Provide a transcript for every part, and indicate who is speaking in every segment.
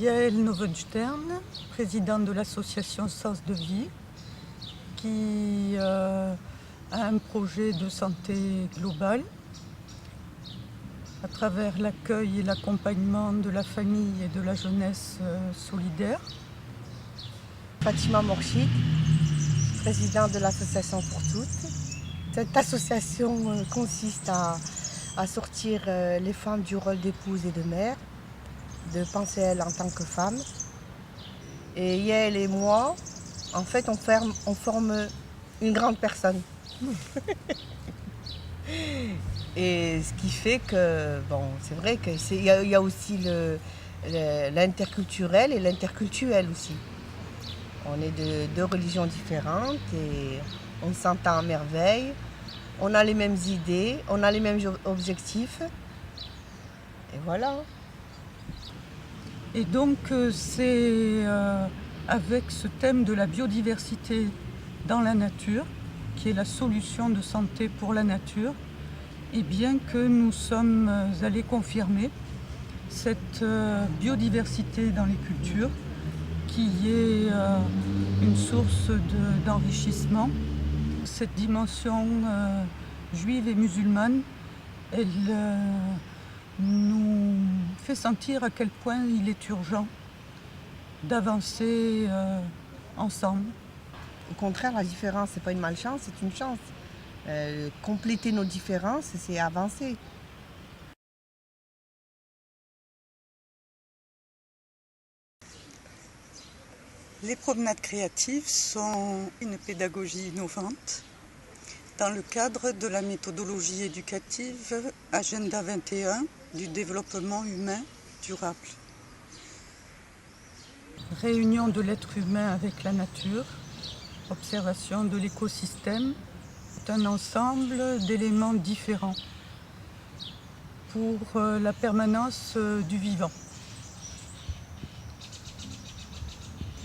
Speaker 1: Yael Novenstern, présidente de l'association Sens de Vie, qui a un projet de santé globale à travers l'accueil et l'accompagnement de la famille et de la jeunesse solidaire.
Speaker 2: Fatima Mourchid, présidente de l'association Pour Toutes. Cette association consiste à sortir les femmes du rôle d'épouse et de mère, de penser à elles en tant que femmes. Et Yael et moi, en fait, on forme une grande personne. Et ce qui fait que, bon, c'est vrai qu'il y a aussi l'interculturel et l'intercultuel aussi. On est de deux religions différentes et on s'entend à merveille. On a les mêmes idées, on a les mêmes objectifs. Et voilà.
Speaker 1: Et donc c'est avec ce thème de la biodiversité dans la nature, qui est la solution de santé pour la nature, et bien que nous sommes allés confirmer cette biodiversité dans les cultures, qui est une source d'enrichissement. Cette dimension juive et musulmane, elle nous fait sentir à quel point il est urgent d'avancer ensemble.
Speaker 2: Au contraire, la différence, c'est pas une malchance, c'est une chance. Compléter nos différences, c'est avancer.
Speaker 1: Les promenades créatives sont une pédagogie innovante dans le cadre de la méthodologie éducative Agenda 21 du développement humain durable. Réunion de l'être humain avec la nature, observation de l'écosystème, c'est un ensemble d'éléments différents pour la permanence du vivant.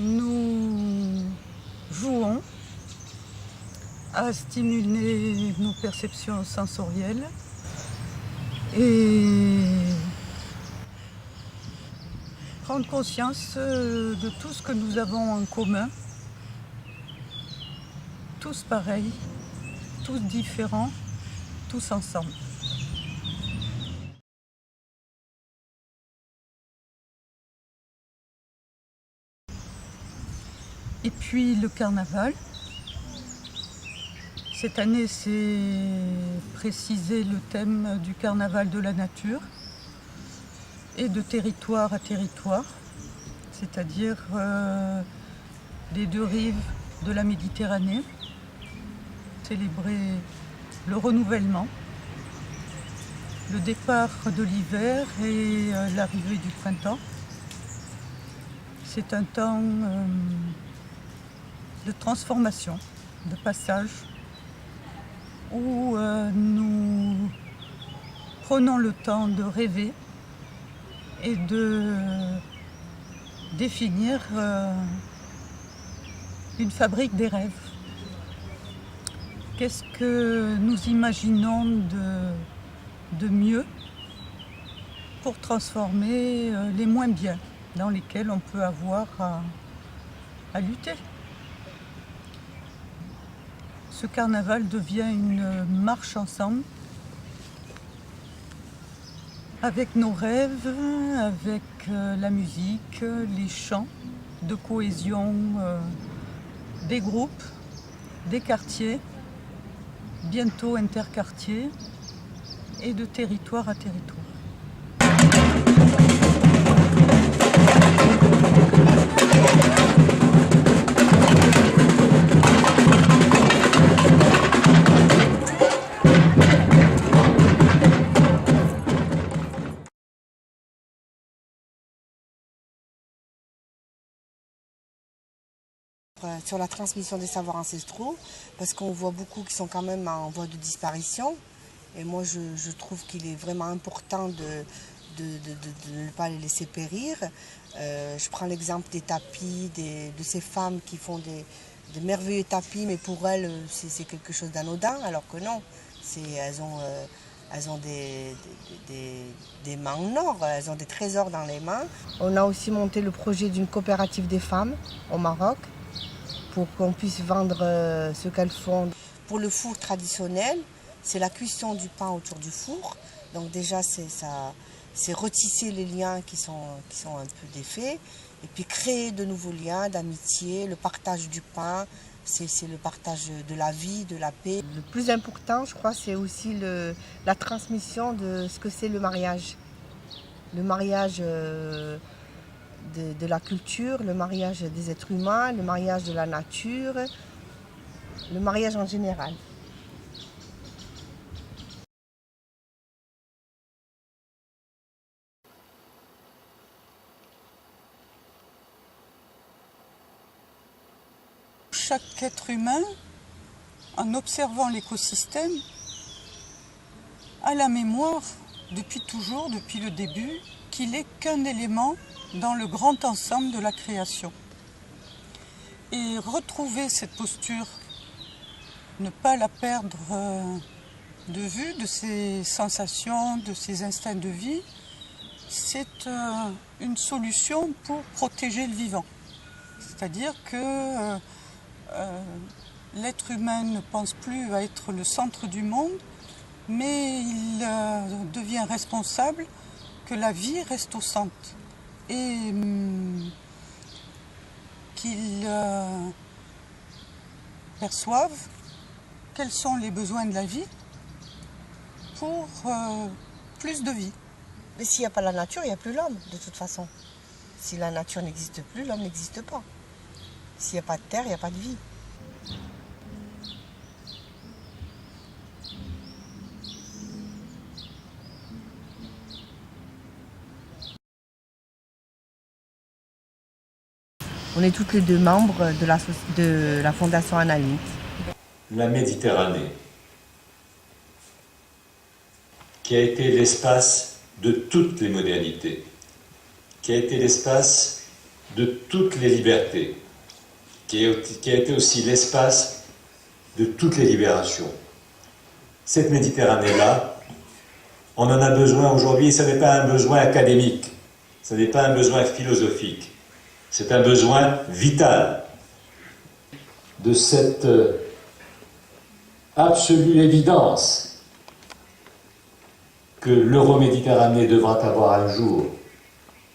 Speaker 1: Nous jouons à stimuler nos perceptions sensorielles et prendre conscience de tout ce que nous avons en commun, tous pareils, tous différents, tous ensemble. Et puis le carnaval. Cette année, c'est précisé le thème du carnaval de la nature et de territoire à territoire, c'est-à-dire des deux rives de la Méditerranée, célébrer le renouvellement, le départ de l'hiver et l'arrivée du printemps. C'est un temps de transformation, de passage, où nous prenons le temps de rêver et de définir une fabrique des rêves. Qu'est-ce que nous imaginons de mieux pour transformer les moins bien dans lesquels on peut avoir à lutter? Ce carnaval devient une marche ensemble avec nos rêves, avec la musique, les chants de cohésion des groupes, des quartiers, bientôt interquartiers et de territoire à territoire.
Speaker 2: Sur la transmission des savoirs ancestraux, parce qu'on voit beaucoup qui sont quand même en voie de disparition. Et moi, je trouve qu'il est vraiment important de ne pas les laisser périr. Je prends l'exemple des tapis, de ces femmes qui font des merveilleux tapis, mais pour elles, c'est quelque chose d'anodin, alors que non. Elles ont elles ont des mains en or, elles ont des trésors dans les mains. On a aussi monté le projet d'une coopérative des femmes au Maroc pour qu'on puisse vendre ce qu'elles font. Pour le four traditionnel, c'est la cuisson du pain autour du four. Donc déjà, c'est retisser les liens qui sont un peu défaits. Et puis créer de nouveaux liens d'amitié, le partage du pain, c'est le partage de la vie, de la paix. Le plus important, je crois, c'est aussi la transmission de ce que c'est le mariage. Le mariage de la culture, le mariage des êtres humains, le mariage de la nature, le mariage en général.
Speaker 1: Chaque être humain, en observant l'écosystème, a la mémoire, depuis toujours, depuis le début, qu'il n'est qu'un élément dans le grand ensemble de la création. Et retrouver cette posture, ne pas la perdre de vue, de ses sensations, de ses instincts de vie, c'est une solution pour protéger le vivant. C'est-à-dire que l'être humain ne pense plus à être le centre du monde, mais il devient responsable que la vie reste au centre et qu'il perçoive quels sont les besoins de la vie pour plus de vie.
Speaker 2: Mais s'il n'y a pas la nature, il n'y a plus l'homme, de toute façon. Si la nature n'existe plus, l'homme n'existe pas. S'il n'y a pas de terre, il n'y a pas de vie. On est toutes les deux membres de la Fondation Analyte.
Speaker 3: La Méditerranée, qui a été l'espace de toutes les modernités, qui a été l'espace de toutes les libertés, qui a été aussi l'espace de toutes les libérations. Cette Méditerranée-là, on en a besoin aujourd'hui, et ce n'est pas un besoin académique, ce n'est pas un besoin philosophique, c'est un besoin vital. De cette absolue évidence que l'Euroméditerranée devra avoir un jour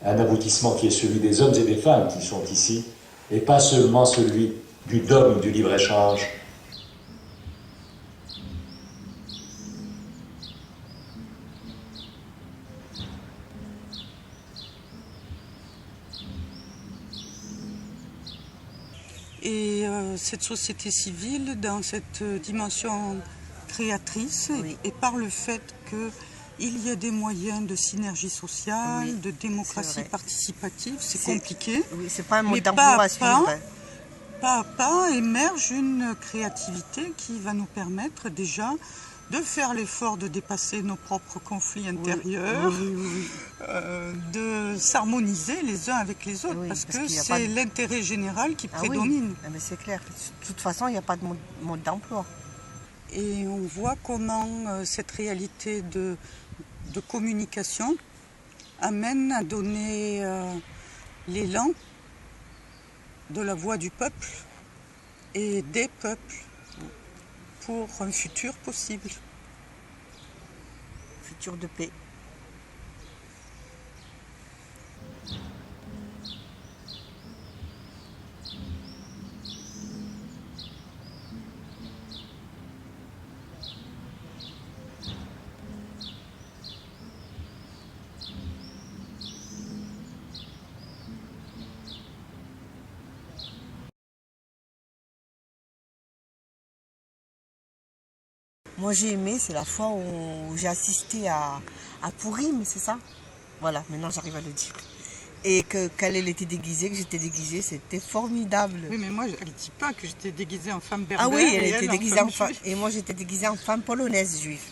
Speaker 3: un aboutissement qui est celui des hommes et des femmes qui sont ici, et pas seulement celui du dogme du libre-échange.
Speaker 1: Et cette société civile, dans cette dimension créatrice, oui, et par le fait qu'il y a des moyens de synergie sociale, oui, de démocratie participative, c'est compliqué.
Speaker 2: Oui, c'est pas un mode d'emploi à suivre.
Speaker 1: Pas à pas émerge une créativité qui va nous permettre déjà de faire l'effort de dépasser nos propres conflits intérieurs, de s'harmoniser les uns avec les autres, parce que c'est l'intérêt général qui prédomine.
Speaker 2: Mais c'est clair, de toute façon, il n'y a pas de mode d'emploi.
Speaker 1: Et on voit comment cette réalité de communication amène à donner l'élan de la voix du peuple et des peuples pour un futur possible.
Speaker 2: Futur de paix. Moi j'ai aimé, c'est la fois où j'ai assisté à Pourim, c'est ça? Voilà, maintenant j'arrive à le dire. Et qu'elle était déguisée, que j'étais déguisée, c'était formidable.
Speaker 1: Oui, mais moi elle ne dit pas que j'étais déguisée en femme berbère.
Speaker 2: Ah oui, elle était déguisée en femme. Et moi j'étais déguisée en femme polonaise juive.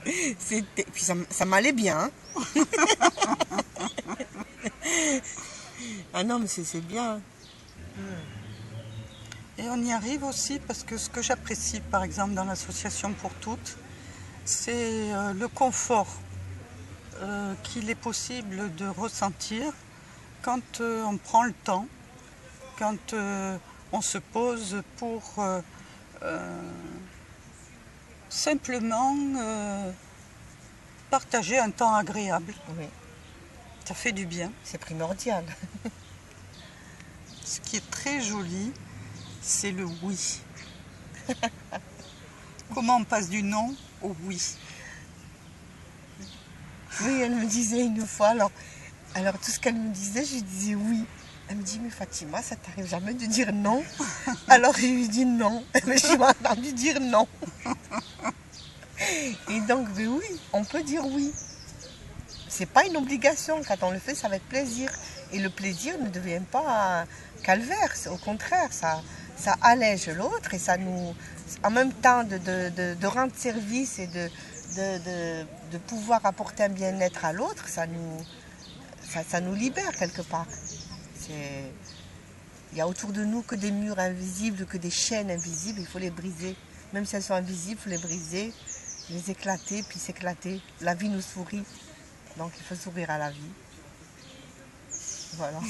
Speaker 2: Puis ça m'allait bien. Hein. Ah non, mais c'est bien.
Speaker 1: Et on y arrive aussi parce que ce que j'apprécie par exemple dans l'association Pour Toutes, C'est le confort qu'il est possible de ressentir quand on prend le temps, quand on se pose pour simplement partager un temps agréable.
Speaker 2: Oui,
Speaker 1: Ça fait du bien.
Speaker 2: c'est primordial.
Speaker 1: Ce qui est très joli, c'est le oui. Comment on passe du non au oui?
Speaker 2: Oui, elle me disait une fois, alors tout ce qu'elle me disait, je lui disais oui. Elle me dit, mais Fatima, ça t'arrive jamais de dire non? Alors je lui dis non, mais je m'ai entendu dire non. Et donc, mais oui, on peut dire oui. C'est pas une obligation, quand on le fait, ça va être plaisir. Et le plaisir ne devient pas un calvaire, au contraire, ça allège l'autre et ça nous, en même temps de rendre service et de pouvoir apporter un bien-être à l'autre, ça nous libère quelque part. Il y a autour de nous que des murs invisibles, que des chaînes invisibles, il faut les briser. Même si elles sont invisibles, il faut les briser, les éclater, puis s'éclater. La vie nous sourit, donc il faut sourire à la vie. Voilà.